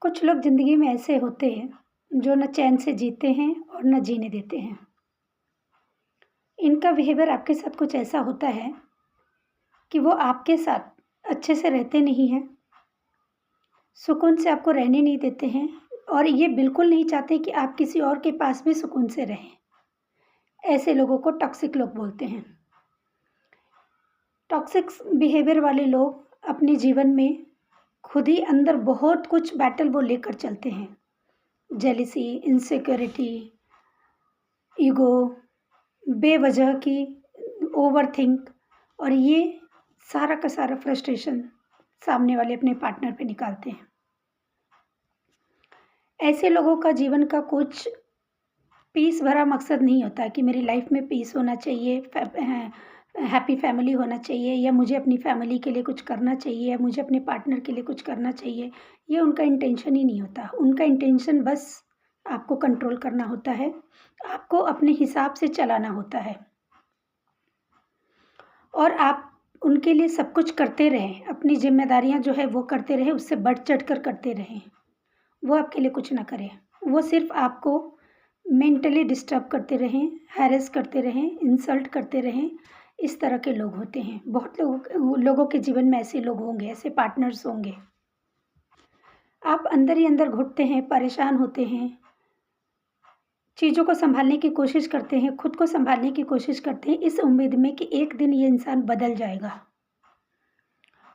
कुछ लोग ज़िंदगी में ऐसे होते हैं जो न चैन से जीते हैं और न जीने देते हैं। इनका बिहेवियर आपके साथ कुछ ऐसा होता है कि वो आपके साथ अच्छे से रहते नहीं हैं, सुकून से आपको रहने नहीं देते हैं और ये बिल्कुल नहीं चाहते कि आप किसी और के पास भी सुकून से रहें। ऐसे लोगों को टॉक्सिक लोग बोलते हैं। टॉक्सिक बिहेवियर वाले लोग अपने जीवन में खुद ही अंदर बहुत कुछ बैटल वो लेकर चलते हैं। जेलसी, इनसिक्योरिटी, ईगो, बेवजह की ओवरथिंक और ये सारा का सारा फ्रस्ट्रेशन सामने वाले अपने पार्टनर पे निकालते हैं। ऐसे लोगों का जीवन का कुछ पीस भरा मकसद नहीं होता कि मेरी लाइफ में पीस होना चाहिए, हैप्पी फैमिली होना चाहिए या मुझे अपनी फैमिली के लिए कुछ करना चाहिए या मुझे अपने पार्टनर के लिए कुछ करना चाहिए। ये उनका इंटेंशन ही नहीं होता। उनका इंटेंशन बस आपको कंट्रोल करना होता है, आपको अपने हिसाब से चलाना होता है और आप उनके लिए सब कुछ करते रहें, अपनी ज़िम्मेदारियाँ जो है वो करते रहें, उससे बढ़-चढ़ कर करते रहें। वो आपके लिए कुछ ना करें। वो सिर्फ़ आपको मेंटली डिस्टर्ब करते रहें, हैरेस करते रहें, इंसल्ट करते रहें, इस तरह के लोग होते हैं। बहुत लोगों के जीवन में ऐसे लोग होंगे, ऐसे पार्टनर्स होंगे। आप अंदर ही अंदर घुटते हैं, परेशान होते हैं, चीज़ों को सँभालने की कोशिश करते हैं, खुद को सँभालने की कोशिश करते हैं, इस उम्मीद में कि एक दिन ये इंसान बदल जाएगा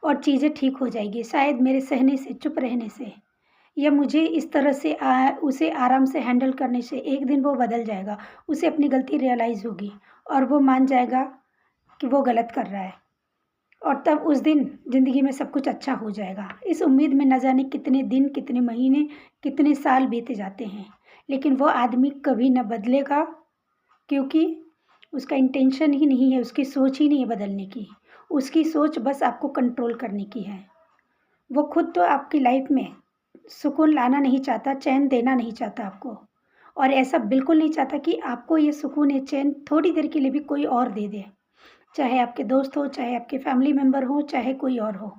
और चीज़ें ठीक हो जाएगी। शायद मेरे सहने से, चुप रहने से या मुझे इस तरह से उसे आराम से हैंडल करने से एक दिन वो बदल जाएगा। उसे अपनी गलती रियलाइज़ होगी और वो मान जाएगा कि वो गलत कर रहा है और तब उस दिन ज़िंदगी में सब कुछ अच्छा हो जाएगा। इस उम्मीद में न जाने कितने दिन, कितने महीने, कितने साल बीत जाते हैं, लेकिन वो आदमी कभी न बदलेगा क्योंकि उसका इंटेंशन ही नहीं है, उसकी सोच ही नहीं है बदलने की। उसकी सोच बस आपको कंट्रोल करने की है। वो खुद तो आपकी लाइफ में सुकून लाना नहीं चाहता, चैन देना नहीं चाहता आपको और ऐसा बिल्कुल नहीं चाहता कि आपको ये सुकून या चैन थोड़ी देर के लिए भी कोई और दे दे। चाहे आपके दोस्त हो, चाहे आपके फैमिली मेंबर हो, चाहे कोई और हो।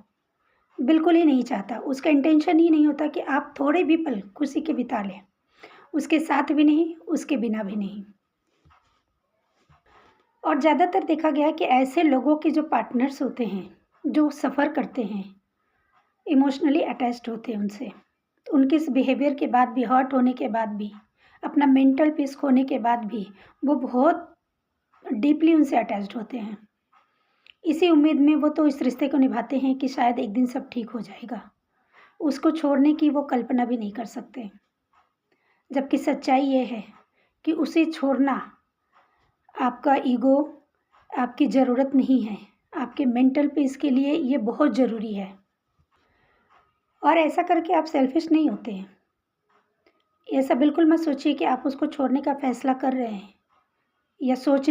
बिल्कुल ही नहीं चाहता। उसका इंटेंशन ही नहीं होता कि आप थोड़े भी पल खुशी के बिता लें। उसके साथ भी नहीं, उसके बिना भी नहीं। और ज़्यादातर देखा गया है कि ऐसे लोगों के जो पार्टनर्स होते हैं, जो सफ़र करते हैं, इमोशनली अटैच्ड होते हैं उनसे। उनके इस बिहेवियर के बाद भी, हर्ट होने के बाद भी, अपना मेंटल पीस खोने के बाद भी, वो बहुत डीपली उनसे अटैच्ड होते हैं। इसी उम्मीद में वो तो इस रिश्ते को निभाते हैं कि शायद एक दिन सब ठीक हो जाएगा। उसको छोड़ने की वो कल्पना भी नहीं कर सकते। जबकि सच्चाई ये है कि उसे छोड़ना आपका ईगो, आपकी ज़रूरत नहीं है। आपके मेंटल पीस के लिए ये बहुत ज़रूरी है और ऐसा करके आप सेल्फ़िश नहीं होते हैं। ऐसा बिल्कुल मत सोचिए कि आप उसको छोड़ने का फ़ैसला कर रहे हैं या सोच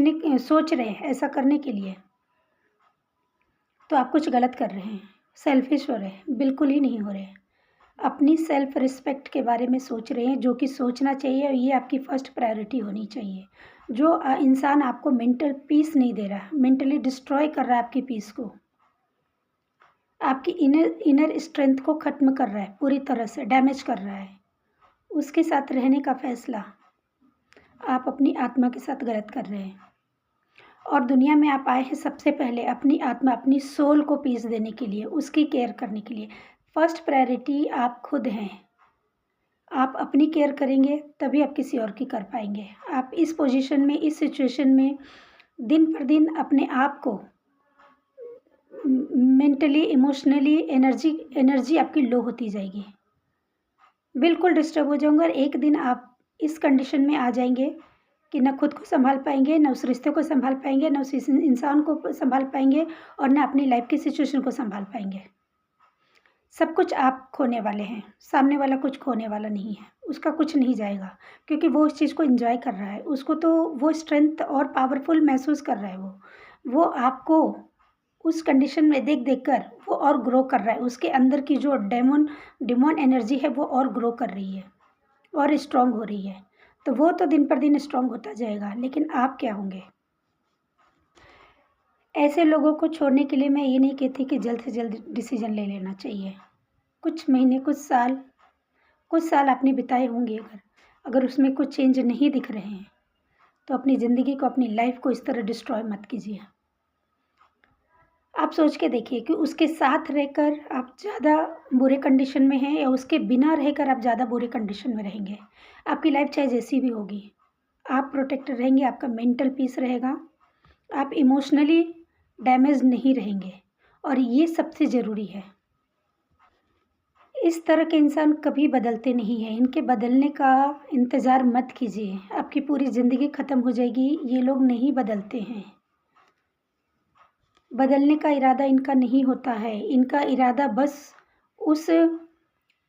रहे हैं ऐसा करने के लिए, तो आप कुछ गलत कर रहे हैं, सेल्फ़िश हो रहे हैं, बिल्कुल ही नहीं हो रहे हैं। अपनी सेल्फ़ रिस्पेक्ट के बारे में सोच रहे हैं, जो कि सोचना चाहिए और ये आपकी फ़र्स्ट प्रायोरिटी होनी चाहिए। जो इंसान आपको मेंटल पीस नहीं दे रहा, मेंटली डिस्ट्रॉय कर रहा है आपकी पीस को, आपकी इनर स्ट्रेंथ को ख़त्म कर रहा है, पूरी तरह से डैमेज कर रहा है, उसके साथ रहने का फ़ैसला आप अपनी आत्मा के साथ गलत कर रहे हैं। और दुनिया में आप आए हैं सबसे पहले अपनी आत्मा, अपनी सोल को पीस देने के लिए, उसकी केयर करने के लिए। फर्स्ट प्रायोरिटी आप खुद हैं। आप अपनी केयर करेंगे तभी आप किसी और की कर पाएंगे। आप इस पोजीशन में, इस सिचुएशन में दिन पर दिन अपने आप को मेंटली, इमोशनली एनर्जी आपकी लो होती जाएगी, बिल्कुल डिस्टर्ब हो जाऊँगा और एक दिन आप इस कंडीशन में आ जाएंगे कि ना खुद को सँभाल पाएँगे, ना उस रिश्ते को सँभाल पाएँगे, ना उस इंसान को सँभाल पाएँगे और ना अपनी लाइफ़ की सिचुएशन को सँभाल पाएँगे। सब कुछ आप खोने वाले हैं, सामने वाला कुछ खोने वाला नहीं है, उसका कुछ नहीं जाएगा क्योंकि वो उस चीज़ को एन्जॉय कर रहा है, उसको तो वो स्ट्रेंथ और पावरफुल महसूस कर रहा है वो। वो आपको उस कंडीशन में देख-देख कर वो और ग्रो कर रहा है, उसके अंदर की जो डिमॉन एनर्जी है वो और ग्रो कर रही है और स्ट्रॉन्ग हो रही है। तो वो तो दिन पर दिन स्ट्रॉन्ग होता जाएगा, लेकिन आप क्या होंगे? ऐसे लोगों को छोड़ने के लिए मैं ये नहीं कहती कि जल्द से जल्द डिसीज़न ले लेना चाहिए। कुछ महीने, कुछ साल कुछ साल आपने बिताए होंगे, अगर उसमें कुछ चेंज नहीं दिख रहे हैं तो अपनी ज़िंदगी को, अपनी लाइफ को इस तरह डिस्ट्रॉय मत कीजिए। आप सोच के देखिए कि उसके साथ रहकर आप ज़्यादा बुरे कंडीशन में हैं या उसके बिना रहकर आप ज़्यादा बुरे कंडीशन में रहेंगे। आपकी लाइफ चाहे जैसी भी होगी, आप प्रोटेक्टेड रहेंगे, आपका मेंटल पीस रहेगा, आप इमोशनली डैमेज नहीं रहेंगे, और ये सबसे ज़रूरी है। इस तरह के इंसान कभी बदलते नहीं हैं, इनके बदलने का इंतज़ार मत कीजिए, आपकी पूरी ज़िंदगी ख़त्म हो जाएगी, ये लोग नहीं बदलते हैं। बदलने का इरादा इनका नहीं होता है, इनका इरादा बस उस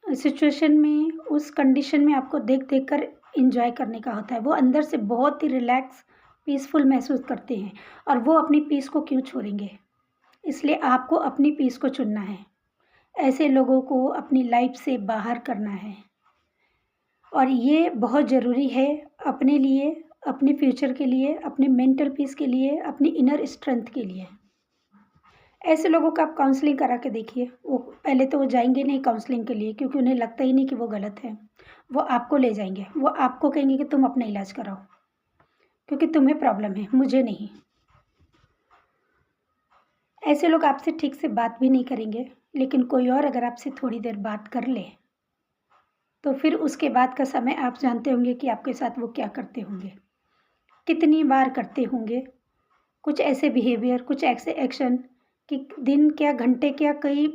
सिचुएशन में, उस कंडीशन में आपको देख कर एंजॉय करने का होता है। वो अंदर से बहुत ही रिलैक्स, पीसफुल महसूस करते हैं, और वो अपनी पीस को क्यों छोड़ेंगे? इसलिए आपको अपनी पीस को चुनना है। ऐसे लोगों को अपनी लाइफ से बाहर करना है, और ये बहुत ज़रूरी है अपने लिए, अपने फ्यूचर के लिए, अपने मेंटल पीस के लिए, अपनी इनर स्ट्रेंथ के लिए। ऐसे लोगों का आप काउंसलिंग करा के देखिए, वो पहले तो वो जाएँगे नहीं काउंसलिंग के लिए, क्योंकि उन्हें लगता ही नहीं कि वो गलत है। वो आपको ले जाएँगे, वो आपको कहेंगे कि तुम अपना इलाज कराओ, क्योंकि तुम्हें प्रॉब्लम है, मुझे नहीं। ऐसे लोग आपसे ठीक से बात भी नहीं करेंगे, लेकिन कोई और अगर आपसे थोड़ी देर बात कर ले, तो फिर उसके बाद का समय आप जानते होंगे कि आपके साथ वो क्या करते होंगे, कितनी बार करते होंगे। कुछ ऐसे बिहेवियर, कुछ ऐसे एक्शन कि दिन क्या, घंटे क्या, कई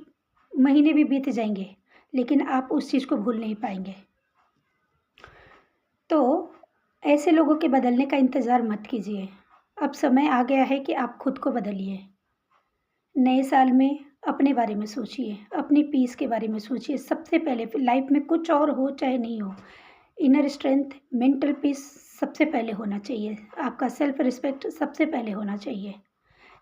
महीने भी बीत जाएंगे, लेकिन आप उस चीज़ को भूल नहीं पाएंगे। तो ऐसे लोगों के बदलने का इंतज़ार मत कीजिए। अब समय आ गया है कि आप खुद को बदलिए। नए साल में अपने बारे में सोचिए, अपनी पीस के बारे में सोचिए। सबसे पहले लाइफ में कुछ और हो चाहे नहीं हो, इनर स्ट्रेंथ, मेंटल पीस सबसे पहले होना चाहिए। आपका सेल्फ रिस्पेक्ट सबसे पहले होना चाहिए।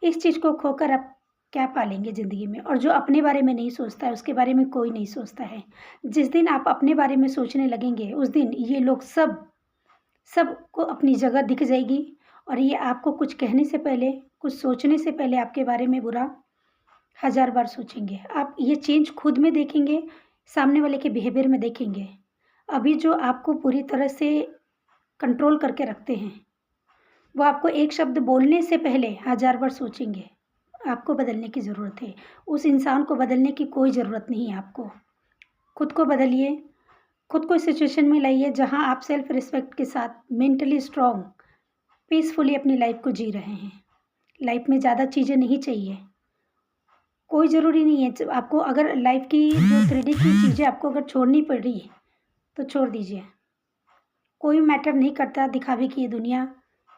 इस चीज़ को खोकर आप क्या पालेंगे ज़िंदगी में? और जो अपने बारे में नहीं सोचता है, उसके बारे में कोई नहीं सोचता है। जिस दिन आप अपने बारे में सोचने लगेंगे, उस दिन ये लोग सबको अपनी जगह दिख जाएगी, और ये आपको कुछ कहने से पहले, कुछ सोचने से पहले आपके बारे में बुरा 1000 बार सोचेंगे। आप ये चेंज खुद में देखेंगे, सामने वाले के बिहेवियर में देखेंगे। अभी जो आपको पूरी तरह से कंट्रोल करके रखते हैं, वो आपको एक शब्द बोलने से पहले 1000 बार सोचेंगे। आपको बदलने की ज़रूरत है, उस इंसान को बदलने की कोई ज़रूरत नहीं है आपको। खुद को बदलिए, खुद को इस सिचुएशन में लाइए जहाँ आप सेल्फ रिस्पेक्ट के साथ मेंटली स्ट्रॉन्ग, पीसफुली अपनी लाइफ को जी रहे हैं। लाइफ में ज़्यादा चीज़ें नहीं चाहिए, कोई ज़रूरी नहीं है। आपको अगर लाइफ की जो 3D की चीज़ें आपको अगर छोड़नी पड़ रही है, तो छोड़ दीजिए। कोई मैटर नहीं करता दिखावे की ये दुनिया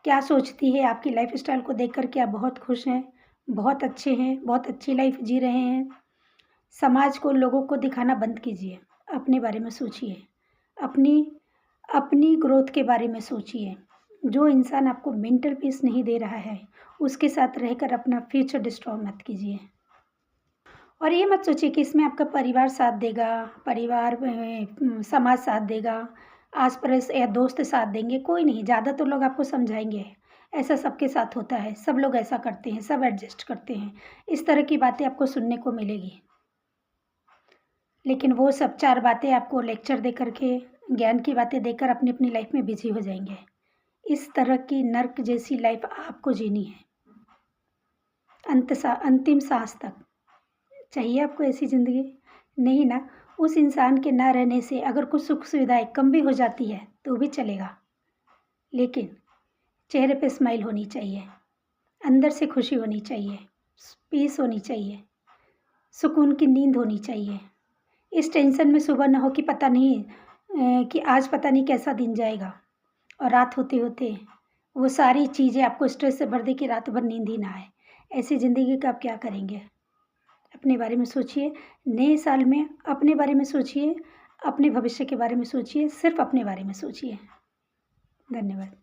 क्या सोचती है। आपकी लाइफ स्टाइल को देखकर के आप बहुत खुश हैं, बहुत अच्छे हैं, बहुत अच्छी लाइफ जी रहे हैं। समाज को, लोगों को दिखाना बंद कीजिए, अपने बारे में सोचिए, अपनी अपनी ग्रोथ के बारे में सोचिए। जो इंसान आपको मेंटल पीस नहीं दे रहा है, उसके साथ रहकर अपना फ्यूचर डिस्ट्रॉय मत कीजिए। और ये मत सोचिए कि इसमें आपका परिवार साथ देगा, समाज साथ देगा, आस-पड़ोस या दोस्त साथ देंगे, कोई नहीं। ज़्यादातर लोग आपको समझाएँगे, ऐसा सबके साथ होता है, सब लोग ऐसा करते हैं, सब एडजस्ट करते हैं। इस तरह की बातें आपको सुनने को मिलेगी। लेकिन वो सब 4 बातें आपको लेक्चर दे कर के, ज्ञान की बातें देकर अपनी-अपनी लाइफ में बिज़ी हो जाएँगे। इस तरह की नर्क जैसी लाइफ आपको जीनी है, अंतिम साँस तक। चाहिए आपको ऐसी ज़िंदगी? नहीं ना? उस इंसान के ना रहने से अगर कुछ सुख सुविधाएँ कम भी हो जाती है, तो भी चलेगा। लेकिन चेहरे पे स्माइल होनी चाहिए, अंदर से खुशी होनी चाहिए, पीस होनी चाहिए, सुकून की नींद होनी चाहिए। इस टेंशन में सुबह ना हो कि पता नहीं कि आज पता नहीं कैसा दिन जाएगा, और रात होते-होते वो सारी चीज़ें आपको स्ट्रेस से भर दें कि रात भर नींद ही ना आए। ऐसी ज़िंदगी का आप क्या करेंगे? अपने बारे में सोचिए, नए साल में अपने बारे में सोचिए, अपने भविष्य के बारे में सोचिए, सिर्फ़ अपने बारे में सोचिए। धन्यवाद।